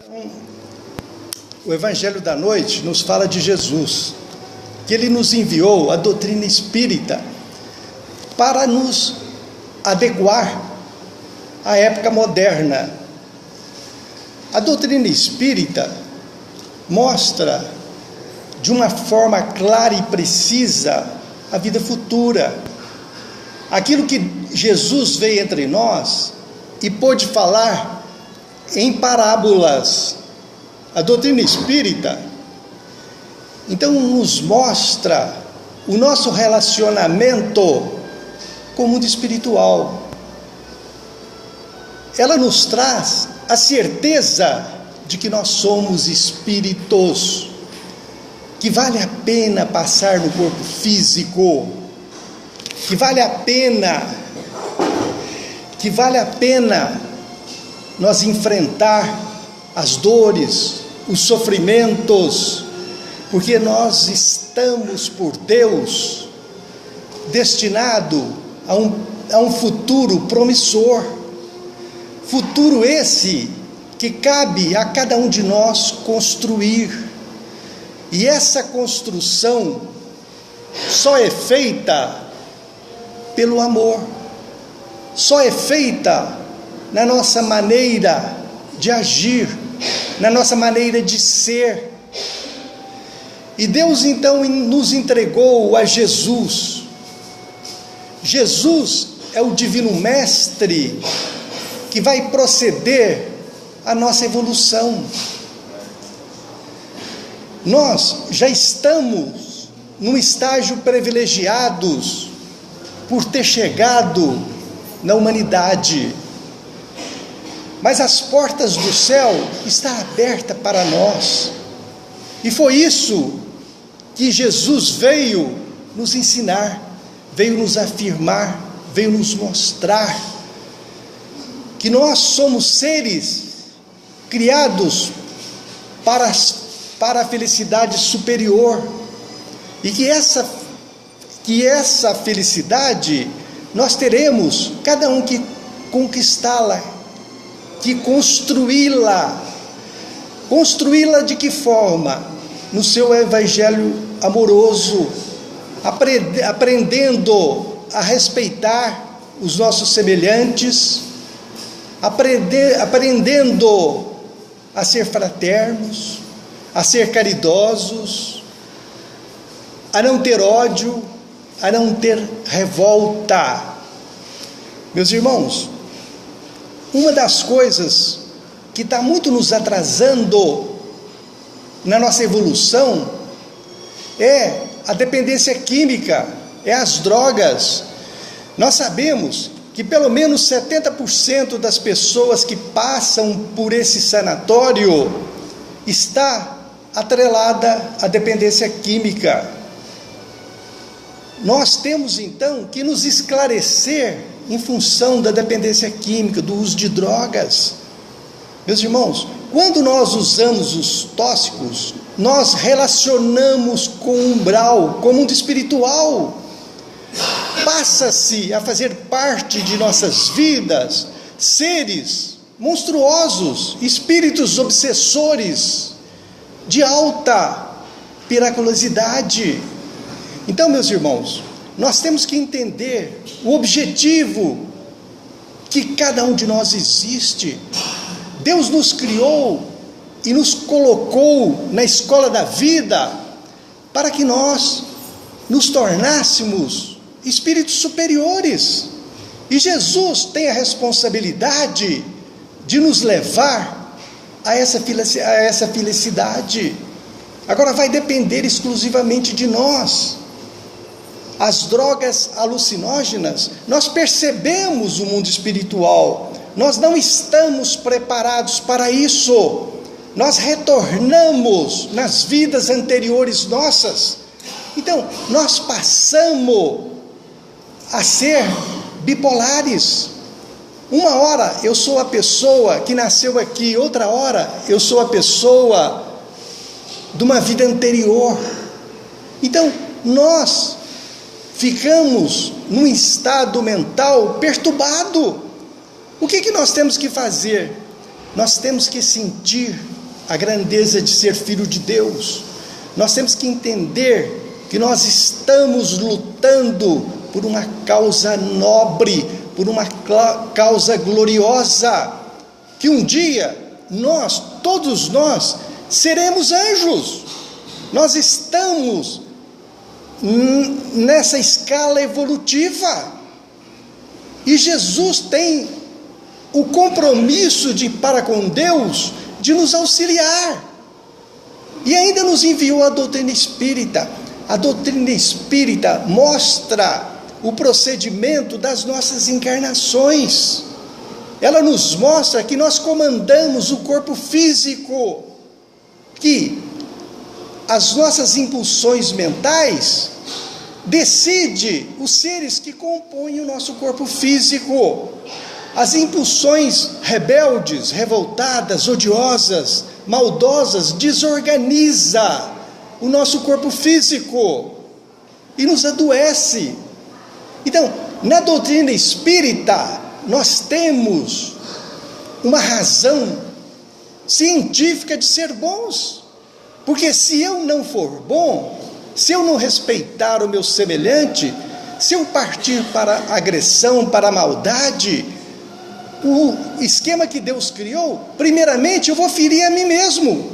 Então, o Evangelho da Noite nos fala de Jesus, que Ele nos enviou a doutrina espírita para nos adequar à época moderna. A doutrina espírita mostra de uma forma clara e precisa a vida futura. Aquilo que Jesus veio entre nós e pôde falar em parábolas. A doutrina espírita, então, nos mostra o nosso relacionamento com o mundo espiritual. Ela nos traz a certeza de que nós somos espíritos, que vale a pena passar no corpo físico, que vale a pena nós enfrentar as dores, os sofrimentos, porque nós estamos por Deus destinado a um futuro promissor, futuro esse que cabe a cada um de nós construir, e essa construção só é feita pelo amor, só é feita na nossa maneira de agir, na nossa maneira de ser. E Deus então nos entregou a Jesus. Jesus é o divino mestre que vai proceder a nossa evolução. Nós já estamos num estágio privilegiados por ter chegado na humanidade, mas as portas do céu estão abertas para nós, e foi isso que Jesus veio nos ensinar, veio nos afirmar, veio nos mostrar, que nós somos seres criados para a felicidade superior, e que essa felicidade nós teremos, cada um que conquistá-la, que construí-la de que forma? No seu evangelho amoroso, aprendendo a respeitar os nossos semelhantes, aprendendo a ser fraternos, a ser caridosos, a não ter ódio, a não ter revolta. Meus irmãos, uma das coisas que está muito nos atrasando na nossa evolução é a dependência química, é as drogas. Nós sabemos que pelo menos 70% das pessoas que passam por esse sanatório está atrelada à dependência química. Nós temos então que nos esclarecer em função da dependência química, do uso de drogas. Meus irmãos, quando nós usamos os tóxicos, nós relacionamos com o umbral, com o mundo espiritual. Passa-se a fazer parte de nossas vidas seres monstruosos, espíritos obsessores, de alta periculosidade. Então, meus irmãos, nós temos que entender o objetivo que cada um de nós existe. Deus nos criou e nos colocou na escola da vida para que nós nos tornássemos espíritos superiores. E Jesus tem a responsabilidade de nos levar a essa felicidade. Agora vai depender exclusivamente de nós. As drogas alucinógenas, nós percebemos o mundo espiritual, nós não estamos preparados para isso, nós retornamos nas vidas anteriores nossas, então nós passamos a ser bipolares. Uma hora eu sou a pessoa que nasceu aqui, outra hora eu sou a pessoa de uma vida anterior. Então nós ficamos num estado mental perturbado. O que nós temos que fazer? nós temos que sentir a grandeza de ser filho de Deus. Nós temos que entender que nós estamos lutando por uma causa nobre, por uma causa gloriosa, que um dia nós, todos nós, seremos anjos. Nós estamos nessa escala evolutiva, e Jesus tem o compromisso para com Deus de nos auxiliar, e ainda nos enviou a doutrina espírita. A doutrina espírita mostra o procedimento das nossas encarnações. Ela nos mostra que nós comandamos o corpo físico, que as nossas impulsões mentais decidem os seres que compõem o nosso corpo físico. As impulsões rebeldes, revoltadas, odiosas, maldosas, desorganiza o nosso corpo físico e nos adoece. Então, na doutrina espírita, nós temos uma razão científica de ser bons, porque se eu não for bom, se eu não respeitar o meu semelhante, se eu partir para a agressão, para a maldade, o esquema que Deus criou, primeiramente eu vou ferir a mim mesmo,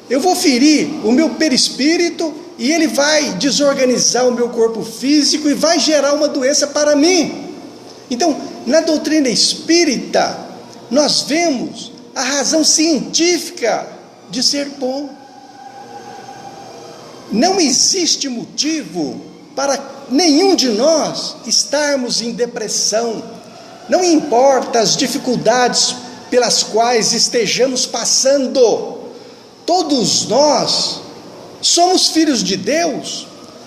eu vou ferir o meu perispírito, e ele vai desorganizar o meu corpo físico e vai gerar uma doença para mim. Então, na doutrina espírita, nós vemos a razão científica de ser bom. Não existe motivo para nenhum de nós estarmos em depressão. Não importa as dificuldades pelas quais estejamos passando, todos nós somos filhos de Deus,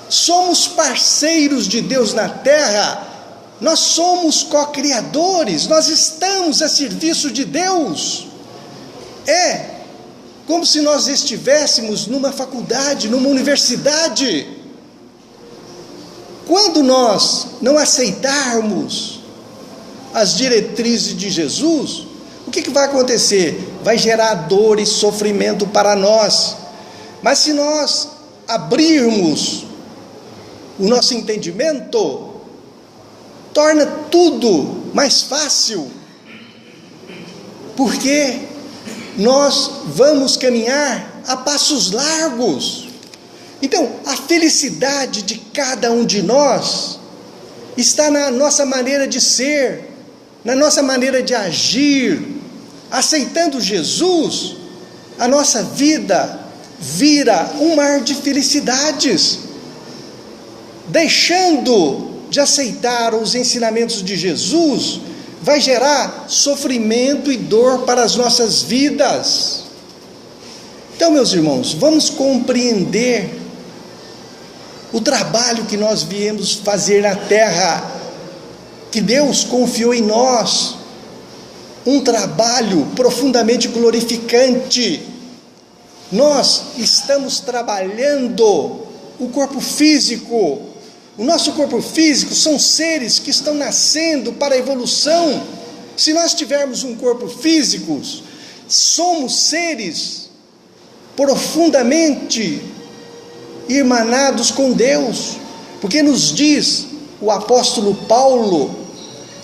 somos parceiros de Deus na terra, nós somos co-criadores, nós estamos a serviço de Deus. É como se nós estivéssemos numa faculdade, numa universidade. Quando nós não aceitarmos as diretrizes de Jesus, o que vai acontecer? Vai gerar dor e sofrimento para nós. Mas se nós abrirmos o nosso entendimento, torna tudo mais fácil, porque nós vamos caminhar a passos largos. Então, a felicidade de cada um de nós está na nossa maneira de ser, na nossa maneira de agir. Aceitando Jesus, a nossa vida vira um mar de felicidades. Deixando de aceitar os ensinamentos de Jesus, vai gerar sofrimento e dor para as nossas vidas. Então, meus irmãos, vamos compreender o trabalho que nós viemos fazer na terra, que Deus confiou em nós, um trabalho profundamente glorificante. Nós estamos trabalhando o corpo físico. O nosso corpo físico são seres que estão nascendo para a evolução. Se nós tivermos um corpo físico, somos seres profundamente irmanados com Deus, porque nos diz o apóstolo Paulo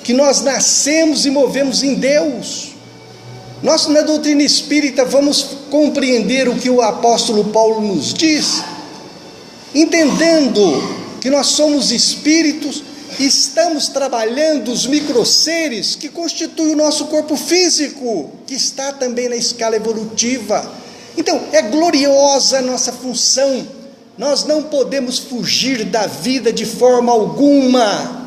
que nós nascemos e movemos em Deus. Nós, na doutrina espírita, vamos compreender o que o apóstolo Paulo nos diz, entendendo que nós somos espíritos e estamos trabalhando os microseres que constituem o nosso corpo físico, que está também na escala evolutiva. Então, é gloriosa a nossa função. Nós não podemos fugir da vida de forma alguma,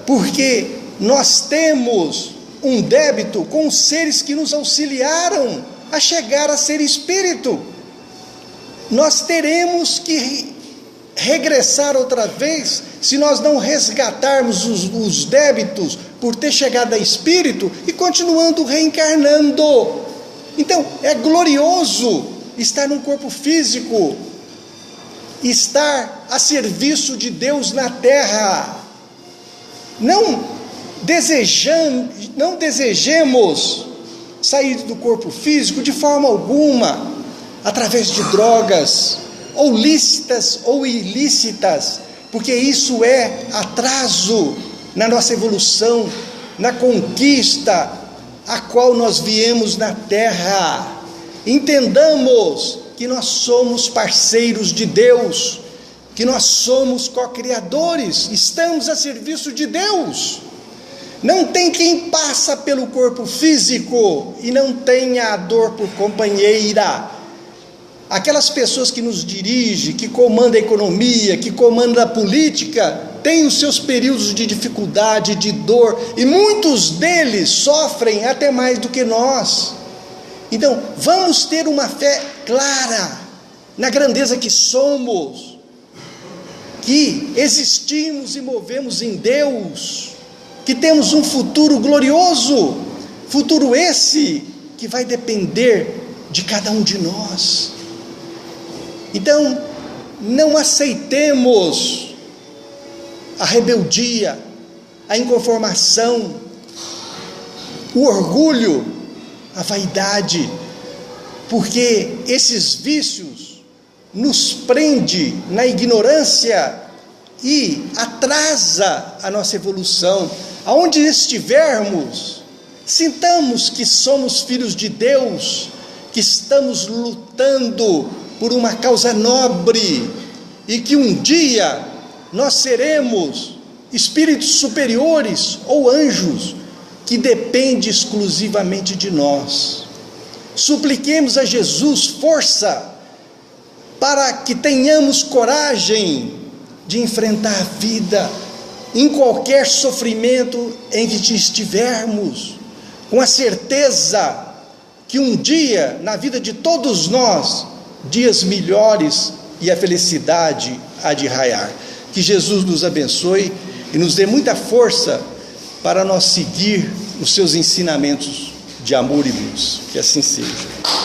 porque nós temos um débito com os seres que nos auxiliaram a chegar a ser espírito. Nós teremos que regressar outra vez, se nós não resgatarmos os débitos por ter chegado a espírito e continuando reencarnando. Então, é glorioso estar num corpo físico, estar a serviço de Deus na terra. Não desejemos sair do corpo físico de forma alguma, através de drogas, ou lícitas ou ilícitas, porque isso é atraso na nossa evolução, na conquista a qual nós viemos na terra. Entendamos que nós somos parceiros de Deus, que nós somos co-criadores, estamos a serviço de Deus. Não tem quem passa pelo corpo físico e não tenha a dor por companheira. Aquelas pessoas que nos dirigem, que comandam a economia, que comandam a política, têm os seus períodos de dificuldade, de dor, e muitos deles sofrem até mais do que nós. Então, vamos ter uma fé clara na grandeza que somos, que existimos e movemos em Deus, que temos um futuro glorioso, futuro esse que vai depender de cada um de nós. Então, não aceitemos a rebeldia, a inconformação, o orgulho, a vaidade, porque esses vícios nos prende na ignorância e atrasa a nossa evolução. Aonde estivermos, sintamos que somos filhos de Deus, que estamos lutando por uma causa nobre, e que um dia nós seremos espíritos superiores ou anjos, que depende exclusivamente de nós. Supliquemos a Jesus força, para que tenhamos coragem de enfrentar a vida, em qualquer sofrimento em que estivermos, com a certeza que um dia, na vida de todos nós, dias melhores e a felicidade há de raiar. Que Jesus nos abençoe e nos dê muita força para nós seguir os seus ensinamentos de amor e luz. Que assim seja.